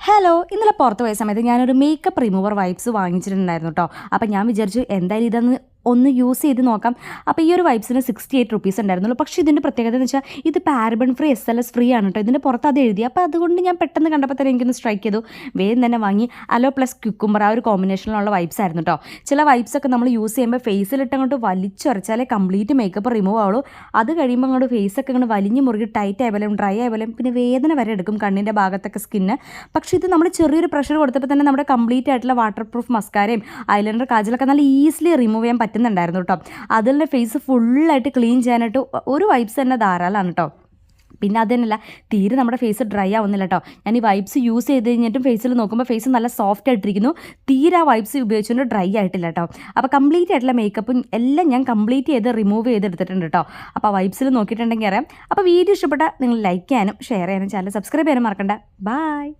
Hello, ഇന്നലെ പുറത്ത് പോയ സമയത്ത് ഞാനൊരു മേക്കപ്പ് റിമൂവർ വൈപ്സ് വാങ്ങിച്ചിട്ടുണ്ടായിരുന്നു കേട്ടോ. അപ്പം ഞാൻ വിചാരിച്ചു എന്തായാലും ഇതൊന്ന് ഒന്ന് യൂസ് ചെയ്ത് നോക്കാം. അപ്പോൾ ഈ ഒരു വൈപ്സിന് 68 റുപ്പീസ് ഉണ്ടായിരുന്നുള്ളൂ. പക്ഷേ ഇതിൻ്റെ പ്രത്യേകത എന്ന് വെച്ചാൽ ഇത് പാരബൺ ഫ്രീ SLS ഫ്രീ ആണ് കേട്ടോ. ഇതിൻ്റെ പുറത്ത് അത് എഴുതി. അപ്പോൾ അതുകൊണ്ട് ഞാൻ പെട്ടെന്ന് കണ്ടപ്പോൾ തന്നെ എനിക്കൊന്ന് സ്ട്രൈക്ക് ചെയ്തു. വേഗം തന്നെ വാങ്ങി. അലോ പ്ലസ് ക്യുക്കുംബർ ആ ഒരു കോമ്പിനേഷനിലുള്ള വൈപ്സ് ആയിരുന്നു കേട്ടോ. ചില വൈപ്സൊക്കെ നമ്മൾ യൂസ് ചെയ്യുമ്പോൾ ഫേസിലിട്ട് അങ്ങോട്ട് വലിച്ചുറച്ചാലേ കംപ്ലീറ്റ് മേക്കപ്പ് റിമൂവ് ആവുള്ളൂ. അത് കഴിയുമ്പോൾ അങ്ങോട്ട് ഫേസൊക്കെ അങ്ങോട്ട് വലിഞ്ഞ് മുറുകി ടൈറ്റ് ആയാലും ഡ്രൈ ആയാലും പിന്നെ വേദന വരെ എടുക്കും കണ്ണിൻ്റെ ഭാഗത്തൊക്കെ സ്കിന്ന്. പക്ഷേ ഇത് നമ്മൾ ചെറിയൊരു പ്രഷർ കൊടുത്തപ്പോൾ തന്നെ നമ്മുടെ കംപ്ലീറ്റ് ആയിട്ടുള്ള വാട്ടർ പ്രൂഫ് മസ്കാരയും ഐലൈനർ കാജലൊക്കെ നല്ല ഈസിലി റിമൂവ് ചെയ്യാൻ പറ്റുന്നുണ്ടായിരുന്നു കേട്ടോ. അതിൻ്റെ ഫേസ് ഫുള്ളായിട്ട് ക്ലീൻ ചെയ്യാനായിട്ട് ഒരു വൈപ്സ് തന്നെ ധാരാളമാണ് കേട്ടോ. പിന്നെ അത് തന്നെയല്ല, തീരെ നമ്മുടെ ഫേസ് ഡ്രൈ ആവുന്നില്ല കേട്ടോ. ഞാൻ ഈ വൈപ്സ് യൂസ് ചെയ്ത് കഴിഞ്ഞിട്ടും ഫേസിൽ നോക്കുമ്പോൾ ഫേസ് നല്ല സോഫ്റ്റ് ആയിട്ടിരിക്കുന്നു. തീരെ ആ വൈപ്സ് ഉപയോഗിച്ചുകൊണ്ട് ഡ്രൈ ആയിട്ടില്ല കേട്ടോ. അപ്പോൾ കംപ്ലീറ്റ് ആയിട്ടുള്ള മേക്കപ്പും എല്ലാം ഞാൻ കംപ്ലീറ്റ് ചെയ്ത് റിമൂവ് ചെയ്തെടുത്തിട്ടുണ്ട് കേട്ടോ. അപ്പോൾ വൈപ്സിൽ നോക്കിയിട്ടുണ്ടെങ്കിൽ അറിയാം. അപ്പോൾ വീഡിയോ ഇഷ്ടപ്പെട്ടാൽ നിങ്ങൾ ലൈക്ക് ചെയ്യാനും ഷെയർ ചെയ്യാനും ചാനൽ സബ്സ്ക്രൈബ് ചെയ്യാനും മറക്കണ്ട. ബൈ.